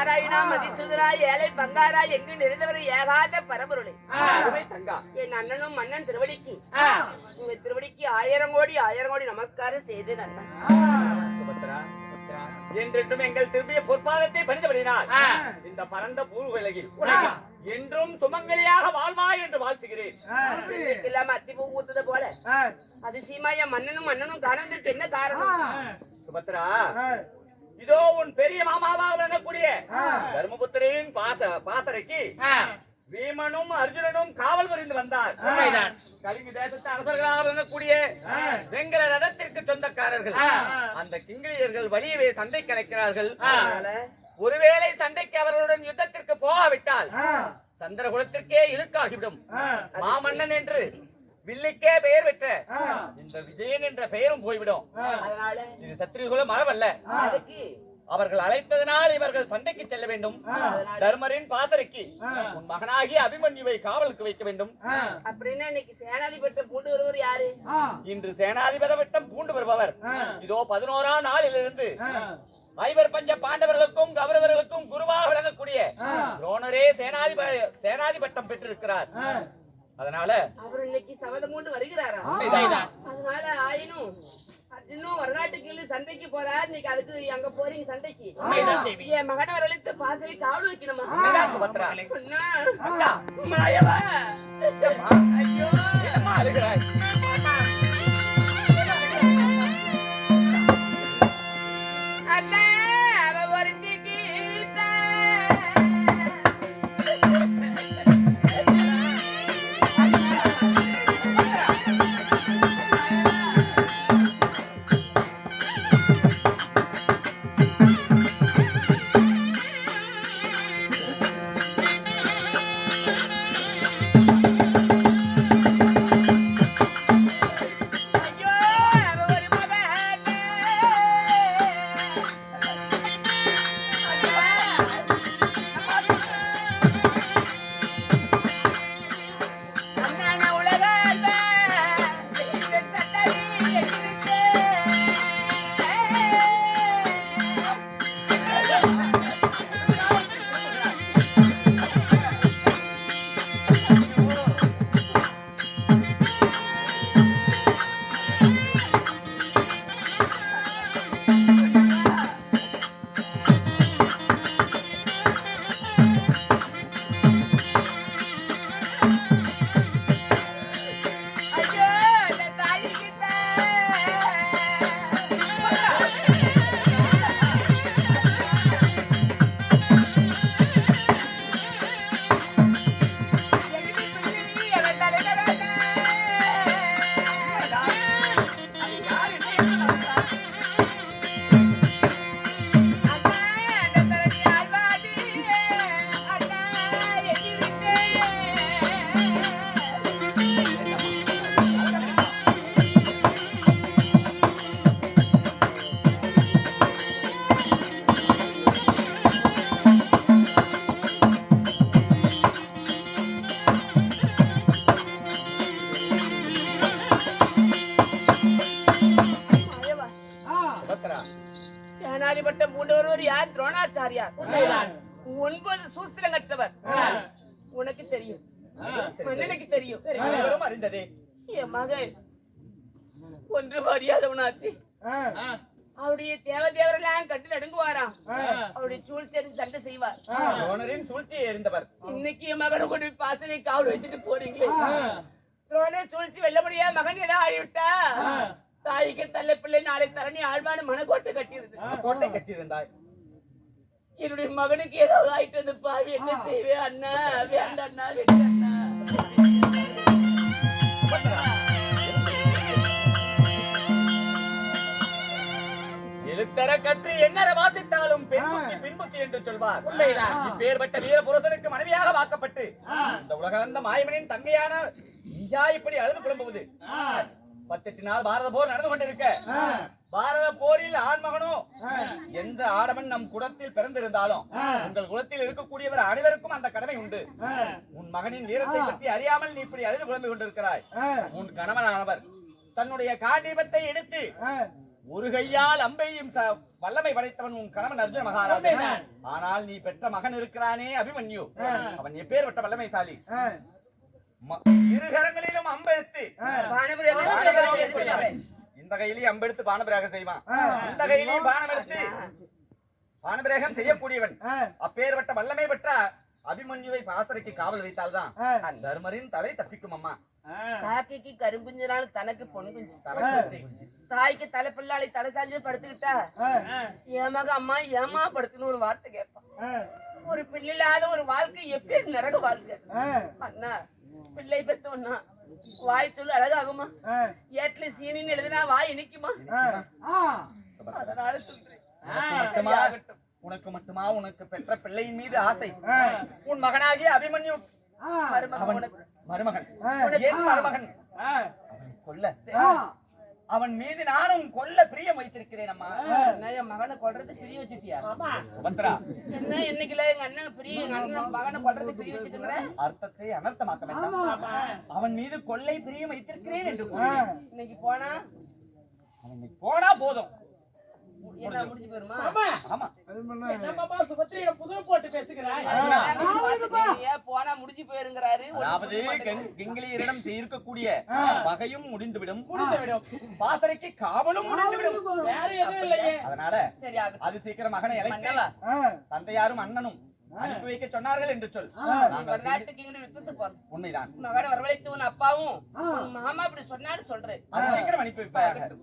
நாராயணா மதிசூதரா ஏழை பங்காரா எங்கு நிறைந்தவர் ஏகாத பரம்பொருளை என் அண்ணனும் மன்னன் திருவடிக்கு உங்க திருவடிக்கு 1000 கோடி நமஸ்காரம் செய்து என்றென்றும் எங்கள் திரும்பிய பொற்பாதத்தை பணிந்தபடினால் இந்த பரந்த பூர்வலகில் என்றும் சுமங்கலியாக வாழ்வாய் என்று வாழ்த்துகிறேன். இல்லாம அத்திப்பூ ஊத்துத போல அதிசயமா என் மன்னனும் காணவதற்கு என்ன காரணம்? சுபத்ரா, இதோ உன் பெரிய மாமாவாக விளங்கக்கூடிய தர்மபுத்திரியின் பாசறைக்கு வீமனும் அர்ஜுனனும் காவல் புரிந்து வந்தார். கலிங்க தேசத்து அரசர்களாக விளங்கக்கூடிய வெங்கல ரதத்திற்கு சொந்தக்காரர்கள் அந்த கிங்கிலியர்கள் வலியவே சண்டை கலைக்கிறார்கள். ஒருவேளை சண்டைக்கு அவர்களுடன் யுத்தத்திற்கு போகாவிட்டால் சந்திரகுலத்திற்கே இழுக்காகிவிடும். மாமன்னன் என்று வில்லுக்கே பெயர் பெற்ற இந்த விஜயன் என்ற பெயரும் போய்விடும். இது சத்திரியகுல மரபல்ல. அவர்கள் அழைத்ததனால் இவர்கள் சண்டைக்கு செல்ல வேண்டும். தர்மரின் பாசறைக்கு உன் மகனாகி அபிமன்யுவை காவலுக்கு வைக்க வேண்டும். அப்படின்னா இன்னைக்கு சேனாதிபட்டம் பூண்டு வருவர் யாரு? இன்று சேனாதிபதி பட்டம் பூண்டு வருபவர் இதோ 11ஆம் நாளிலிருந்து ஐவர் பஞ்ச பாண்டவர்களுக்கும் கௌரவர்களுக்கும் குருவாக விளங்கக்கூடிய துரோணரே சேனாதிபட்டம் பெற்றிருக்கிறார். அதனால அவர் இன்னைக்கு சபதம் கொண்டு வருகிறாரா? அதனால ஆயினும் இன்னும் வரலாற்றுக்கு சண்டைக்கு போறாரு. இன்னைக்கு அதுக்கு அங்க போறீங்க சண்டைக்கு. என் மகனை வரலித்து பாசறை காவல் வைக்கணுமா? ஐயோ அழுகிறாய். அண்ணா அவ ஒரு சேனாதிபட்டம் பூண்டு வருவர் யார்? துரோணாச்சாரியார். 9 சூஸ்திரம் கற்றவர். உனக்கு தெரியும், மன்னனுக்கு தெரியும், அறிந்ததே. என் மகன் ஒன்று மரியாதவனாச்சு. அவருடைய தேவரெல்லாம் கட்டு நடுங்குவாராம். அவருடைய சூழ்ச்சி சண்டை செய்வார். சூழ்ச்சியை எறிந்தவர். இன்னைக்கு என் மகனை கொண்டு பாசனை காவல் வைத்துட்டு போறீங்களே. துரோணர் சூழ்ச்சி வெல்ல முடியாத மகன் ஏதாவது ஆகிவிட்டா தாய்க்கு தள்ள பிள்ளை நாளை தரணி ஆழ்வான மனக்கோட்டை கட்டியிருந்தாய். என்னுடைய மகனுக்கு ஏதாவது ஆயிட்டு பாவி என்ன செய்வேன்? அண்ணா வேண்டாண்ணா வேண்டாண்ணா. எழுத்தர கற்று என்னற வாசித்தாலும் பின்புத்தி என்று சொல்வார். இப்பேற்பட்ட வீர புருஷனுக்கு மனைவியாக வாக்கப்பட்டு இந்த உலகந்த மாயமனின் தங்கையான இப்படி அழுது புலம்புவது. 18 நாள் பாரத போர் நடந்து கொண்டிருக்க பாரத போரில் ஆண்மகனோ எந்த ஆடவன் நம் குலத்தில் பிறந்திருந்தாலும் உங்கள் குலத்தில் இருக்கக்கூடியவர் அனைவருக்கும் அந்த கடமை உண்டு. உன் மகனின் வீரத்தை பற்றி அறியாமல் நீ இப்படி அழுது புலம்பிக் கொண்டிருக்கிறாய். உன் கணவனானவர் தன்னுடைய காண்டீபத்தை எடுத்து ஒரு கையால் அம்பையும் வல்லமை படைத்தவன் உன் கணவன் அர்ஜுன மகாராஜன். ஆனால் நீ பெற்ற மகன் இருக்கிறானே அபிமன்யு, அவன் எப்பேற்பட்ட வல்லமைசாலி. இரு கரங்களிலும் அம்பெடுத்து இந்த கையிலேயே அம்பெடுத்து பானபிரேகம் செய்வான், இந்த கையிலேயே பானம் எடுத்து பானபிரேகம் செய்யக்கூடியவன். அப்பேற்பட்ட வல்லமை பெற்ற அபிமன்யுவை பாசறைக்கு காவல் வைத்தால்தான் தர்மரின் தலை தப்பிக்கும். அம்மா, காக்கைக்கு கரும்புஞ்சினால தனக்கு பொன் குஞ்சு, தாய்க்கு தலை பிள்ளாளி தலை சாஞ்சு படுத்துக்கிட்டா ஏமாக அம்மா ஏமா படுத்துன்னு ஒரு வார்த்தை கேட்பான். ஒரு பிள்ளை இல்லாத ஒரு வாழ்க்கை எப்படி நரக வாழ்க்கை. அண்ணா, பிள்ளை பெத்தோன்னா வாய் சொல்லு அழகாகுமா? ஏட்ல சீனின்னு எழுதுனா வாய் இனிக்குமா? அதனால சொல்றேன், உனக்கு மட்டுமா உனக்கு பெற்ற பிள்ளையின் மீது ஆசை? உன் மகனாகிய அபிமன்யு மருமகன், என் மருமகன் கொல்ல அவன் மீது நானும் கொல்ல பிரியம் வைத்திருக்கிறேன். அம்மா, என் மகனை கொல்றது பிரிய வச்சுட்டியா? என்ன என்னைக்குல எங்க அண்ணன் பிரிய, எங்க அண்ணன் மகனை கொல்றது பிரிய வச்சுட்டுங்கிற அர்த்தத்தை அனர்த்தமாக்க வேண்டாம். அவன் மீது கொள்ளை பிரியம் வைத்திருக்கிறேன் என்று இன்னைக்கு போனா அவன் போனா போதும், என்ன முடிஞ்சு போயிருமா? ஆமா, போனா முடிஞ்சு போயிருங்கிறாரு. அதாவது கெங்கிலியரிடம் இருக்கக்கூடிய வகையும் முடிந்துவிடும், பாசறைக்கு காவலும் முடிந்துவிடும். அதனால அது சீக்கிரம் மகனை இழைத்து தந்தையாரும் அண்ணனும் அனுப்பி வைக்க சொன்னார்கள் என்று சொல். உண்மைதான், மகனை வரவழைத்து உன் அப்பாவும் மாமா இப்படி சொன்னான்னு சொல்றேன். அது சீக்கிரம் அனுப்பி வைப்பார்கள்.